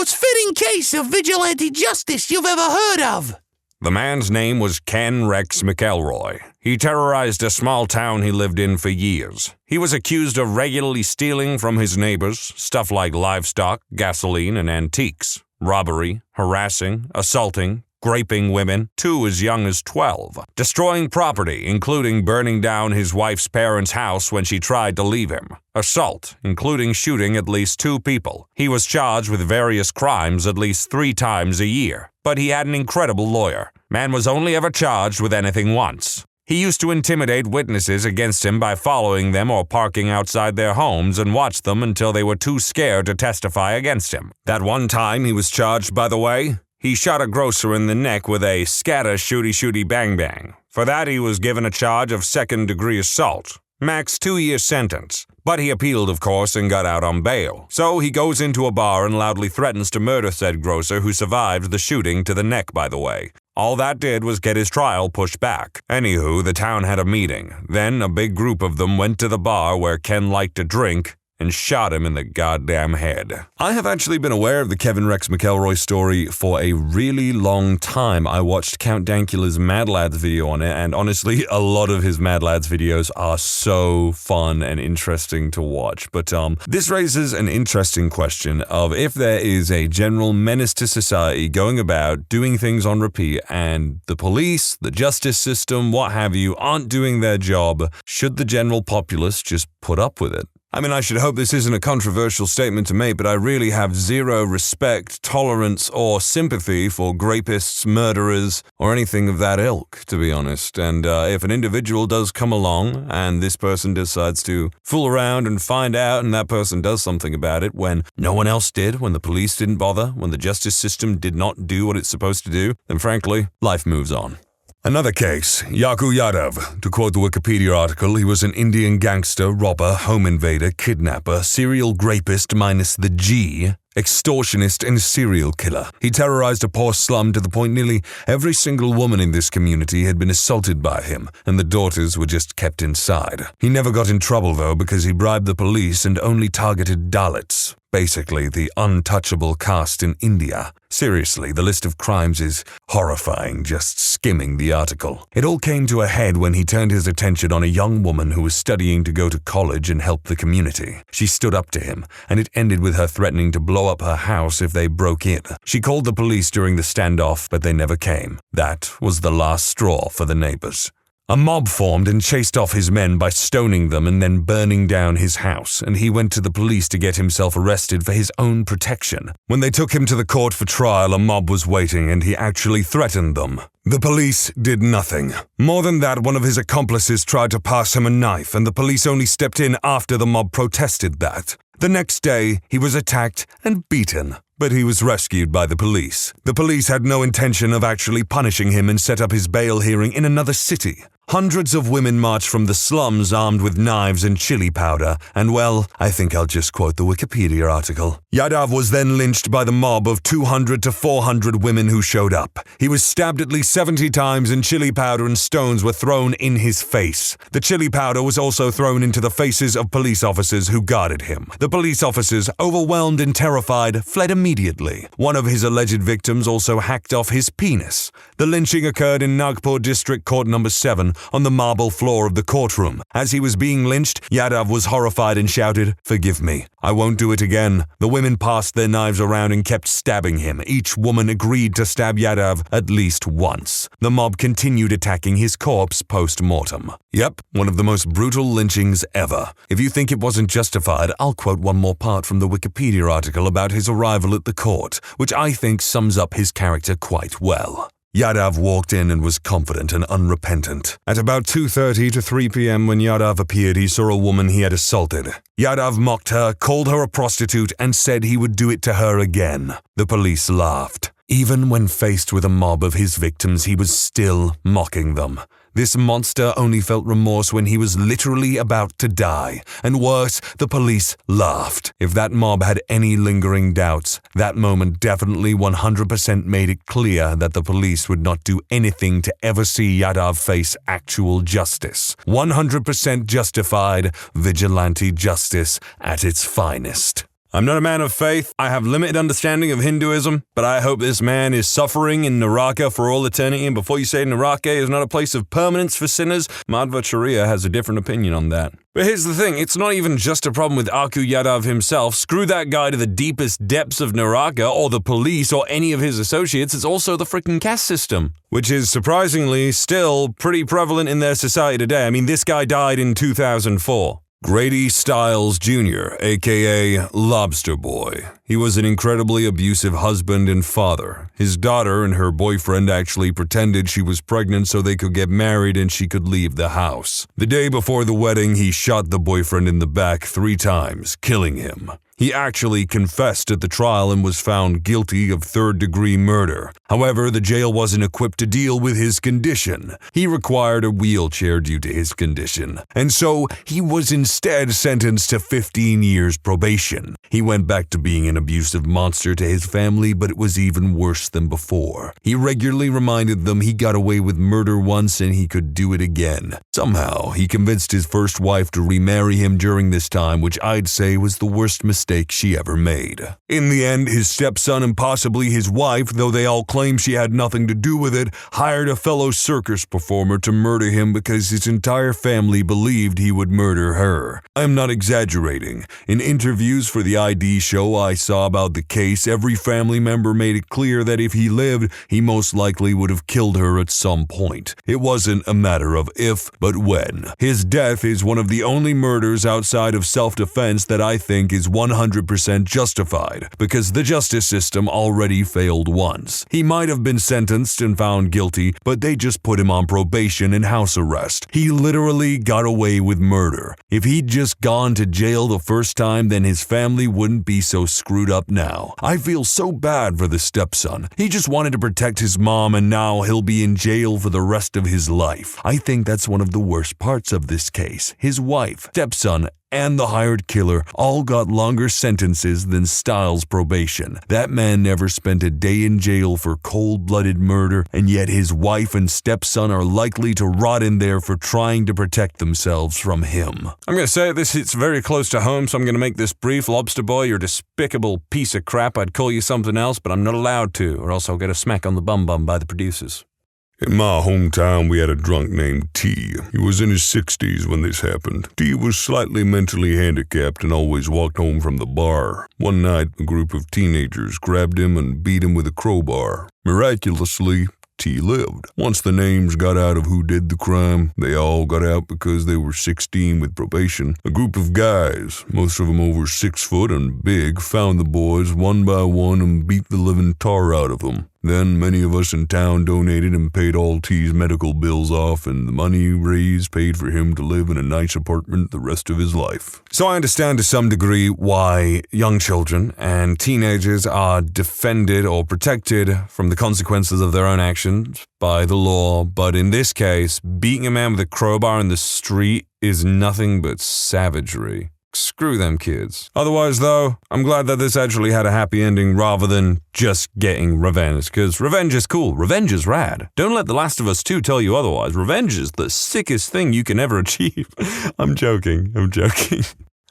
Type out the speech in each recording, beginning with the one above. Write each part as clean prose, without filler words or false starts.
most fitting case of vigilante justice you've ever heard of. The man's name was Ken Rex McElroy. He terrorized a small town he lived in for years. He was accused of regularly stealing from his neighbors, stuff like livestock, gasoline, and antiques, robbery, harassing, assaulting, graping women, 2 as young as 12, destroying property, including burning down his wife's parents' house when she tried to leave him, assault, including shooting at least 2 people. He was charged with various crimes at least 3 times a year, but he had an incredible lawyer. Man was only ever charged with anything once. He used to intimidate witnesses against him by following them or parking outside their homes and watch them until they were too scared to testify against him. That one time he was charged, by the way, he shot a grocer in the neck with a scatter shooty bang bang. For that he was given a charge of 2nd-degree assault. Max 2-year sentence. But he appealed, of course, and got out on bail. So he goes into a bar and loudly threatens to murder said grocer who survived the shooting to the neck, by the way. All that did was get his trial pushed back. Anywho, the town had a meeting. Then a big group of them went to the bar where Ken liked to drink and shot him in the goddamn head. I have actually been aware of the Kevin Rex McElroy story for a really long time. I watched Count Dankula's Mad Lads video on it, and honestly, a lot of his Mad Lads videos are so fun and interesting to watch. But this raises an interesting question of if there is a general menace to society going about doing things on repeat and the police, the justice system, what have you, aren't doing their job, should the general populace just put up with it? I mean, I should hope this isn't a controversial statement to make, but I really have zero respect, tolerance, or sympathy for rapists, murderers, or anything of that ilk, to be honest. And if an individual does come along and this person decides to fool around and find out and that person does something about it when no one else did, when the police didn't bother, when the justice system did not do what it's supposed to do, then frankly, life moves on. Another case, Yadav. To quote the Wikipedia article, he was an Indian gangster, robber, home invader, kidnapper, serial rapist minus the G, extortionist, and serial killer. He terrorized a poor slum to the point nearly every single woman in this community had been assaulted by him, and the daughters were just kept inside. He never got in trouble, though, because he bribed the police and only targeted Dalits. Basically, the untouchable caste in India. Seriously, the list of crimes is horrifying, just skimming the article. It all came to a head when he turned his attention on a young woman who was studying to go to college and help the community. She stood up to him, and it ended with her threatening to blow up her house if they broke in. She called the police during the standoff, but they never came. That was the last straw for the neighbors. A mob formed and chased off his men by stoning them and then burning down his house, and he went to the police to get himself arrested for his own protection. When they took him to the court for trial, a mob was waiting and he actually threatened them. The police did nothing. More than that, one of his accomplices tried to pass him a knife, and the police only stepped in after the mob protested that. The next day, he was attacked and beaten, but he was rescued by the police. The police had no intention of actually punishing him and set up his bail hearing in another city. Hundreds of women marched from the slums armed with knives and chili powder, and well, I think I'll just quote the Wikipedia article. Yadav was then lynched by the mob of 200 to 400 women who showed up. He was stabbed at least 70 times and chili powder and stones were thrown in his face. The chili powder was also thrown into the faces of police officers who guarded him. The police officers, overwhelmed and terrified, fled immediately. One of his alleged victims also hacked off his penis. The lynching occurred in Nagpur District Court No. 7 on the marble floor of the courtroom. As he was being lynched, Yadav was horrified and shouted, "Forgive me. I won't do it again." The women passed their knives around and kept stabbing him. Each woman agreed to stab Yadav at least once. The mob continued attacking his corpse post-mortem. Yep, one of the most brutal lynchings ever. If you think it wasn't justified, I'll quote one more part from the Wikipedia article about his arrival at the court, which I think sums up his character quite well. Yadav walked in and was confident and unrepentant. At about 2:30 to 3 p.m. when Yadav appeared, he saw a woman he had assaulted. Yadav mocked her, called her a prostitute, and said he would do it to her again. The police laughed. Even when faced with a mob of his victims, he was still mocking them. This monster only felt remorse when he was literally about to die. And worse, the police laughed. If that mob had any lingering doubts, that moment definitely 100% made it clear that the police would not do anything to ever see Yadav face actual justice. 100% justified vigilante justice at its finest. I'm not a man of faith, I have limited understanding of Hinduism, but I hope this man is suffering in Naraka for all eternity, and before you say Naraka is not a place of permanence for sinners, Madhva Sharia has a different opinion on that. But here's the thing, it's not even just a problem with Aku Yadav himself, screw that guy to the deepest depths of Naraka, or the police, or any of his associates, it's also the frickin' caste system, which is surprisingly still pretty prevalent in their society today. I mean, this guy died in 2004. Grady Stiles Jr., aka Lobster Boy. He was an incredibly abusive husband and father. His daughter and her boyfriend actually pretended she was pregnant so they could get married and she could leave the house. The day before the wedding, he shot the boyfriend in the back 3 times, killing him. He actually confessed at the trial and was found guilty of third-degree murder. However, the jail wasn't equipped to deal with his condition. He required a wheelchair due to his condition, and so he was instead sentenced to 15 years probation. He went back to being an abusive monster to his family, but it was even worse than before. He regularly reminded them he got away with murder once and he could do it again. Somehow, he convinced his first wife to remarry him during this time, which I'd say was the worst mistake she ever made. In the end, his stepson and possibly his wife, though they all claim she had nothing to do with it, hired a fellow circus performer to murder him because his entire family believed he would murder her. I'm not exaggerating. In interviews for the ID show I saw about the case, every family member made it clear that if he lived, he most likely would have killed her at some point. It wasn't a matter of if, but when. His death is one of the only murders outside of self-defense that I think is 100% justified, because the justice system already failed once. He might have been sentenced and found guilty, but they just put him on probation and house arrest. He literally got away with murder. If he'd just gone to jail the first time, then his family wouldn't be so screwed up now. I feel so bad for the stepson. He just wanted to protect his mom, and now he'll be in jail for the rest of his life. I think that's one of the worst parts of this case. His wife, stepson, and the hired killer all got longer sentences than Stiles' probation. That man never spent a day in jail for cold-blooded murder, and yet his wife and stepson are likely to rot in there for trying to protect themselves from him. I'm gonna say this hits very close to home, so I'm gonna make this brief. Lobster Boy, you're a despicable piece of crap. I'd call you something else, but I'm not allowed to, or else I'll get a smack on the bum-bum by the producers. In my hometown, we had a drunk named T. He was in his 60s when this happened. T was slightly mentally handicapped and always walked home from the bar. One night, a group of teenagers grabbed him and beat him with a crowbar. Miraculously, T lived. Once the names got out of who did the crime, they all got out because they were 16 with probation. A group of guys, most of them over 6 foot and big, found the boys one by one and beat the living tar out of them. Then many of us in town donated and paid all T's medical bills off, and the money raised paid for him to live in a nice apartment the rest of his life. So I understand to some degree why young children and teenagers are defended or protected from the consequences of their own actions by the law, but in this case, beating a man with a crowbar in the street is nothing but savagery. Screw them kids. Otherwise, though, I'm glad that this actually had a happy ending rather than just getting revenge, because revenge is cool. Revenge is rad. Don't let The Last of Us 2 tell you otherwise. Revenge is the sickest thing you can ever achieve. I'm joking.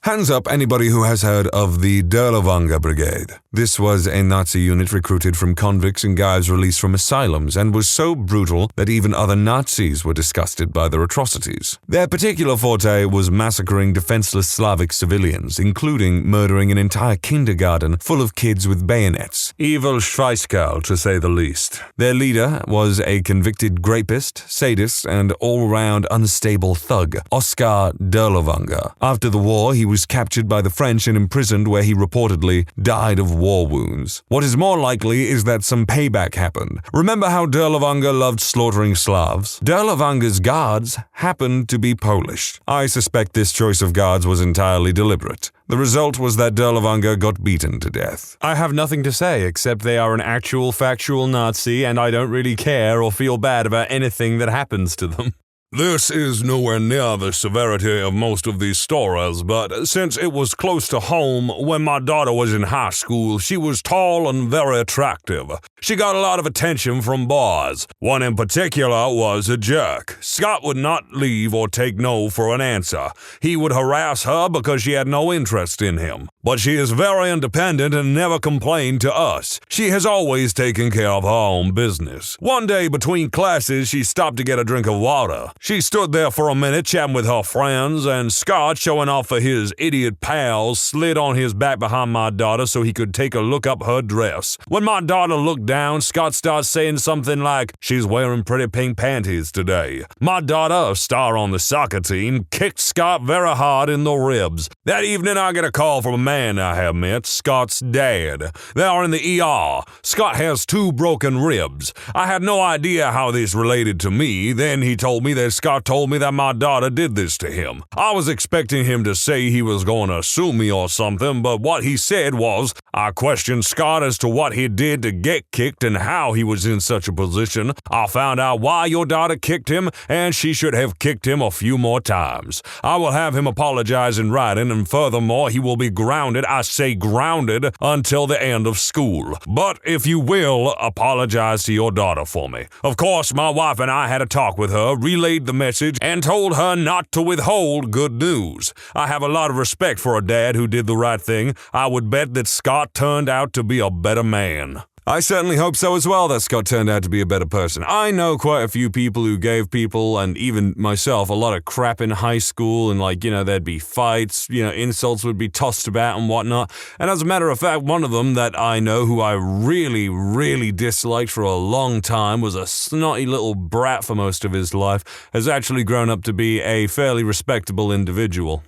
Hands up anybody who has heard of the Derlevanga Brigade. This was a Nazi unit recruited from convicts and guys released from asylums and was so brutal that even other Nazis were disgusted by their atrocities. Their particular forte was massacring defenseless Slavic civilians, including murdering an entire kindergarten full of kids with bayonets. Evil Schweißkerl, to say the least. Their leader was a convicted rapist, sadist, and all-round unstable thug, Oskar Derlevanga. After the war, he was captured by the French and imprisoned, where he reportedly died of war wounds. What is more likely is that some payback happened. Remember how Derlevanga loved slaughtering Slavs? Derlevanga's guards happened to be Polish. I suspect this choice of guards was entirely deliberate. The result was that Derlevanga got beaten to death. I have nothing to say except they are an actual factual Nazi, and I don't really care or feel bad about anything that happens to them. This is nowhere near the severity of most of these stories, but since it was close to home, when my daughter was in high school, she was tall and very attractive. She got a lot of attention from boys. One in particular was a jerk. Scott would not leave or take no for an answer. He would harass her because she had no interest in him. But she is very independent and never complained to us. She has always taken care of her own business. One day between classes, she stopped to get a drink of water. She stood there for a minute chatting with her friends, and Scott, showing off for his idiot pals, slid on his back behind my daughter so he could take a look up her dress. When my daughter looked down, Scott starts saying something like, "She's wearing pretty pink panties today." My daughter, a star on the soccer team, kicked Scott very hard in the ribs. That evening I get a call from a man I have met, Scott's dad. They are in the ER. Scott has 2 broken ribs. I had no idea how this related to me. Then he told me that Scott told me that my daughter did this to him. I was expecting him to say he was going to sue me or something, but what he said was, I questioned Scott as to what he did to get kicked and how he was in such a position. I found out why your daughter kicked him, and she should have kicked him a few more times. I will have him apologize in writing, and furthermore, he will be grounded, I say grounded, until the end of school. But if you will, apologize to your daughter for me. Of course, my wife and I had a talk with her, relayed the message, and told her not to withhold good news. I have a lot of respect for a dad who did the right thing. I would bet that Scott turned out to be a better man. I certainly hope so as well that Scott turned out to be a better person. I know quite a few people who gave people, and even myself, a lot of crap in high school, and there'd be fights, insults would be tossed about and whatnot. And as a matter of fact, one of them that I know who I really, really disliked for a long time, was a snotty little brat for most of his life, has actually grown up to be a fairly respectable individual.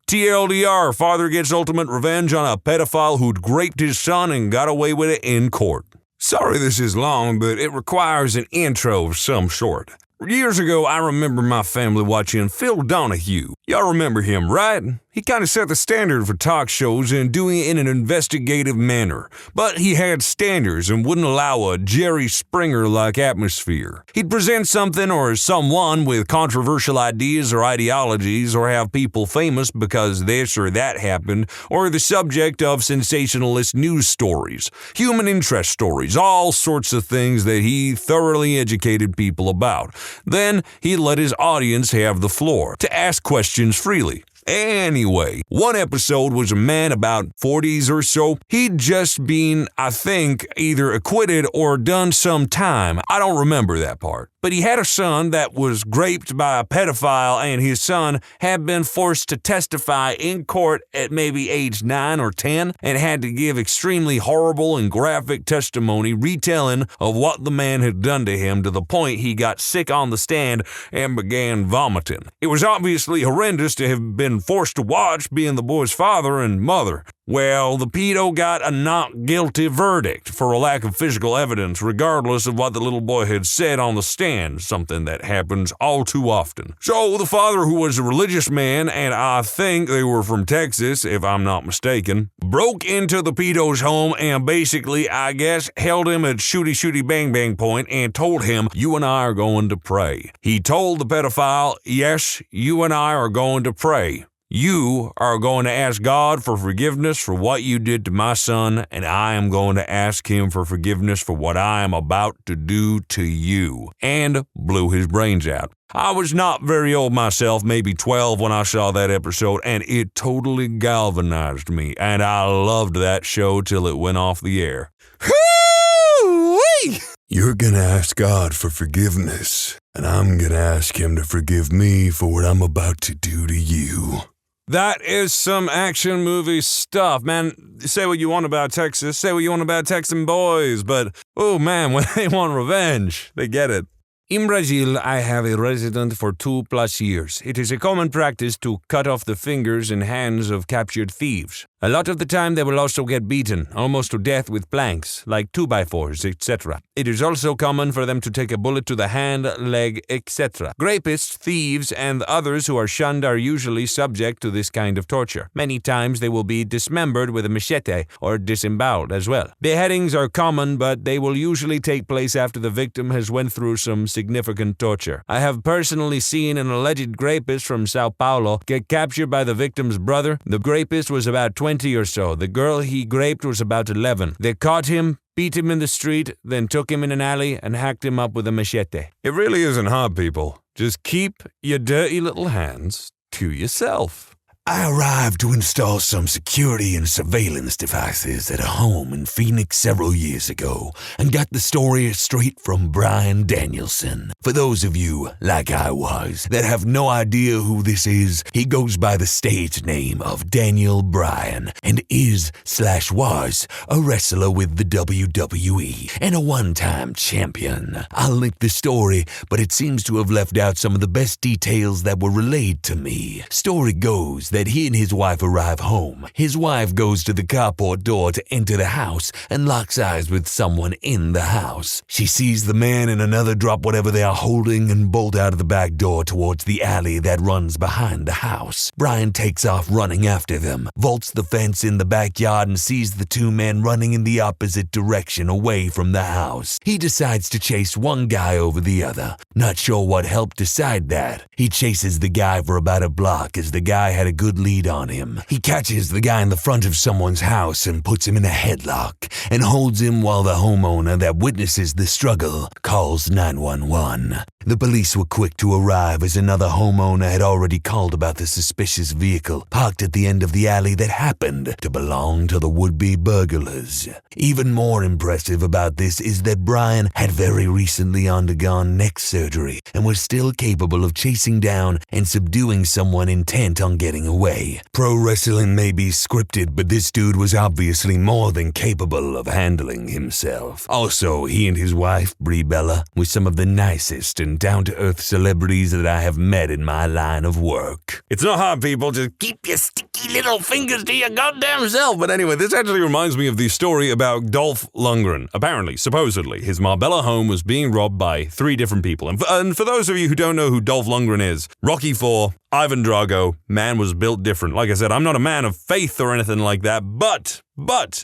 TLDR, father gets ultimate revenge on a pedophile who'd raped his son and got away with it in court. Sorry this is long, but it requires an intro of some sort. Years ago, I remember my family watching Phil Donahue. Y'all remember him, right? He kind of set the standard for talk shows and doing it in an investigative manner. But he had standards and wouldn't allow a Jerry Springer-like atmosphere. He'd present something or someone with controversial ideas or ideologies, or have people famous because this or that happened, or the subject of sensationalist news stories, human interest stories, all sorts of things that he thoroughly educated people about. Then he'd let his audience have the floor to ask questions freely. Anyway, one episode was a man about 40s or so. He'd just been, I think, either acquitted or done some time. I don't remember that part. But he had a son that was raped by a pedophile, and his son had been forced to testify in court at maybe age 9 or 10 and had to give extremely horrible and graphic testimony retelling of what the man had done to him, to the point he got sick on the stand and began vomiting. It was obviously horrendous to have been forced to watch, being the boy's father and mother. Well, the pedo got a not guilty verdict for a lack of physical evidence, regardless of what the little boy had said on the stand, something that happens all too often. So the father, who was a religious man, and I think they were from Texas, if I'm not mistaken, broke into the pedo's home and basically, I guess, held him at shooty bang bang point and told him, "You and I are going to pray." He told the pedophile, "Yes, you and I are going to pray. You are going to ask God for forgiveness for what you did to my son, and I am going to ask him for forgiveness for what I am about to do to you," and blew his brains out. I was not very old myself, maybe 12 when I saw that episode, and it totally galvanized me, and I loved that show till it went off the air. Hoo-wee! You're gonna ask God for forgiveness, and I'm gonna ask him to forgive me for what I'm about to do to you. That is some action movie stuff, man. Say what you want about Texas, say what you want about Texan boys, but, oh man, when they want revenge, they get it. In Brazil, I have a resident for 2+ years. It is a common practice to cut off the fingers and hands of captured thieves. A lot of the time they will also get beaten, almost to death with planks, like 2x4s, etc. It is also common for them to take a bullet to the hand, leg, etc. Rapists, thieves, and others who are shunned are usually subject to this kind of torture. Many times they will be dismembered with a machete or disemboweled as well. Beheadings are common, but they will usually take place after the victim has went through some significant torture. I have personally seen an alleged rapist from Sao Paulo get captured by the victim's brother. The rapist was about 20 or so. The girl he raped was about 11. They caught him, beat him in the street, then took him in an alley and hacked him up with a machete. It really isn't hard, people. Just keep your dirty little hands to yourself. I arrived to install some security and surveillance devices at a home in Phoenix several years ago and got the story straight from Brian Danielson. For those of you, like I was, that have no idea who this is, he goes by the stage name of Daniel Bryan and is/was a wrestler with the WWE and a one-time champion. I'll link the story, but it seems to have left out some of the best details that were relayed to me. Story goes that he and his wife arrive home. His wife goes to the carport door to enter the house and locks eyes with someone in the house. She sees the man and another drop whatever they are holding and bolt out of the back door towards the alley that runs behind the house. Brian takes off running after them, vaults the fence in the backyard and sees the two men running in the opposite direction away from the house. He decides to chase one guy over the other. Not sure what helped decide that. He chases the guy for about a block as the guy had a good lead on him. He catches the guy in the front of someone's house and puts him in a headlock and holds him while the homeowner that witnesses the struggle calls 911. The police were quick to arrive as another homeowner had already called about the suspicious vehicle parked at the end of the alley that happened to belong to the would-be burglars. Even more impressive about this is that Brian had very recently undergone neck surgery and was still capable of chasing down and subduing someone intent on getting away. Pro wrestling may be scripted, but this dude was obviously more than capable of handling himself. Also, he and his wife, Brie Bella, were some of the nicest and down-to-earth celebrities that I have met in my line of work. It's not hard, people. Just keep your sticky little fingers to your goddamn self. But anyway, this actually reminds me of the story about Dolph Lundgren. Apparently, supposedly, his Marbella home was being robbed by 3 different people. And for those of you who don't know who Dolph Lundgren is, Rocky IV, Ivan Drago, man was built different. Like I said, I'm not a man of faith or anything like that, but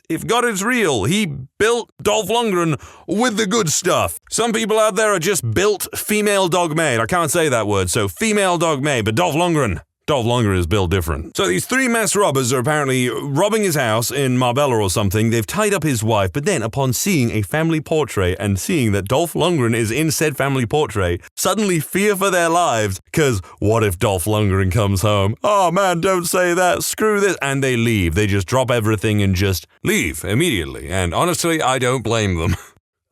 if God is real, he built Dolph Lundgren with the good stuff. Some people out there are just built female dog made. I can't say that word, so female dog made, but Dolph Lundgren is built different. So these 3 masked robbers are apparently robbing his house in Marbella or something. They've tied up his wife, but then upon seeing a family portrait and seeing that Dolph Lundgren is in said family portrait, suddenly fear for their lives, because what if Dolph Lundgren comes home? Oh man, don't say that, screw this. And they leave. They just drop everything and just leave immediately. And honestly, I don't blame them.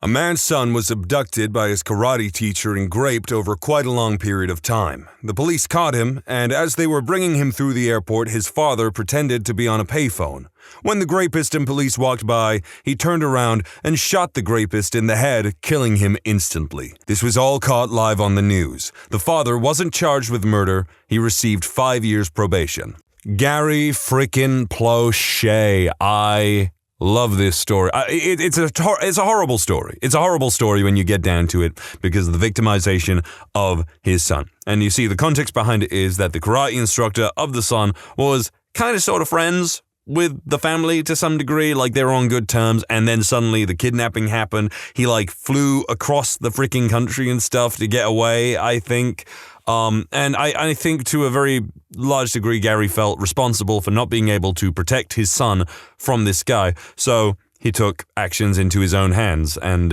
A man's son was abducted by his karate teacher and raped over quite a long period of time. The police caught him, and as they were bringing him through the airport, his father pretended to be on a payphone. When the rapist and police walked by, he turned around and shot the rapist in the head, killing him instantly. This was all caught live on the news. The father wasn't charged with murder. He received 5 years probation. Gary frickin' Plauché. I love this story. It's a horrible story. It's a horrible story when you get down to it because of the victimization of his son. And you see, the context behind it is that the karate instructor of the son was kind of sort of friends with the family to some degree, like they were on good terms, and then suddenly the kidnapping happened. He flew across the freaking country and stuff to get away, I think. And I think to a very large degree, Gary felt responsible for not being able to protect his son from this guy. So he took actions into his own hands and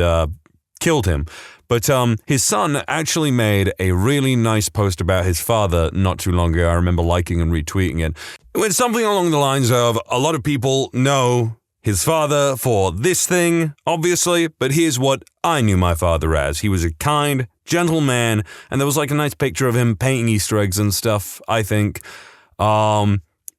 killed him. But his son actually made a really nice post about his father not too long ago. I remember liking and retweeting it. It went something along the lines of, a lot of people know his father for this thing, obviously, but here's what I knew my father as. He was a kind, gentle man, and there was a nice picture of him painting Easter eggs and stuff, I think.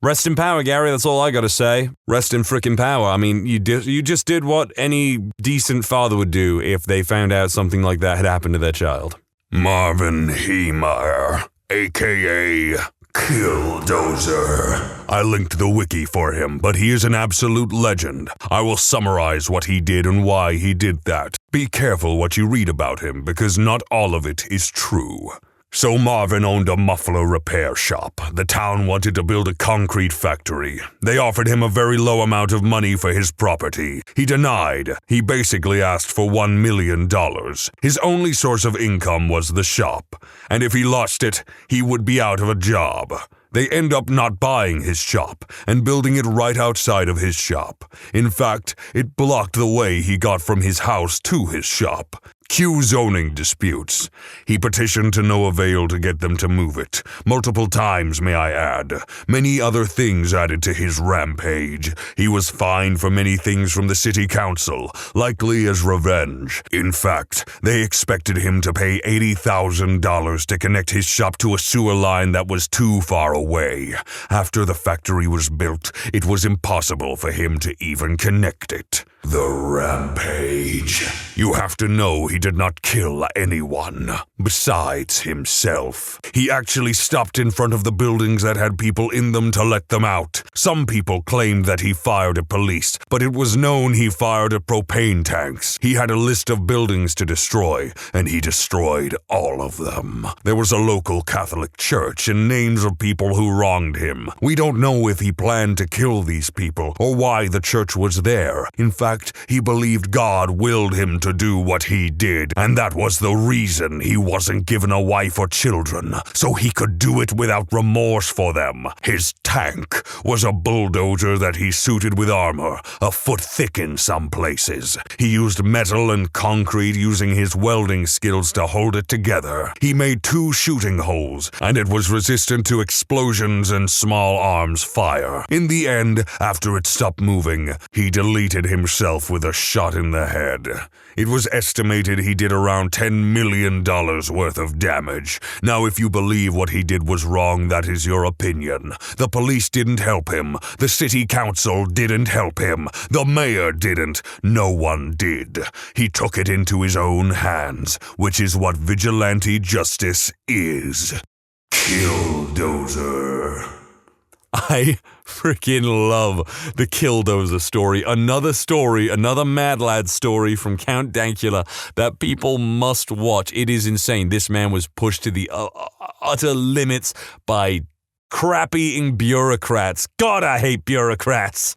Rest in power, Gary, that's all I gotta say. Rest in frickin' power. I mean, you just did what any decent father would do if they found out something like that had happened to their child. Marvin Heemeyer, a.k.a. Killdozer. I linked the wiki for him, but he is an absolute legend. I will summarize what he did and why he did that. Be careful what you read about him, because not all of it is true. So Marvin owned a muffler repair shop. The town wanted to build a concrete factory. They offered him a very low amount of money for his property. He denied. He basically asked for $1 million. His only source of income was the shop, and if he lost it, he would be out of a job. They end up not buying his shop and building it right outside of his shop. In fact, it blocked the way he got from his house to his shop. Cue zoning disputes. He petitioned to no avail to get them to move it. Multiple times, may I add. Many other things added to his rampage. He was fined for many things from the city council, likely as revenge. In fact, they expected him to pay $80,000 to connect his shop to a sewer line that was too far away. After the factory was built, it was impossible for him to even connect it. The rampage. You have to know he did not kill anyone, besides himself. He actually stopped in front of the buildings that had people in them to let them out. Some people claimed that he fired at police, but it was known he fired at propane tanks. He had a list of buildings to destroy, and he destroyed all of them. There was a local Catholic church and names of people who wronged him. We don't know if he planned to kill these people or why the church was there. In fact, he believed God willed him to do what he did, and that was the reason he wasn't given a wife or children, so he could do it without remorse for them. His tank was a bulldozer that he suited with armor, a foot thick in some places. He used metal and concrete using his welding skills to hold it together. He made 2 shooting holes, and it was resistant to explosions and small arms fire. In the end, after it stopped moving, he deleted himself with a shot in the head. It was estimated he did around $10 million worth of damage. Now, if you believe what he did was wrong, that is your opinion. The police didn't help him. The city council didn't help him. The mayor didn't. No one did. He took it into his own hands, which is what vigilante justice is. Killdozer. I freaking love the Killdozer story. Another Mad Lad story from Count Dankula that people must watch. It is insane. This man was pushed to the utter limits by crap-eating bureaucrats. God, I hate bureaucrats.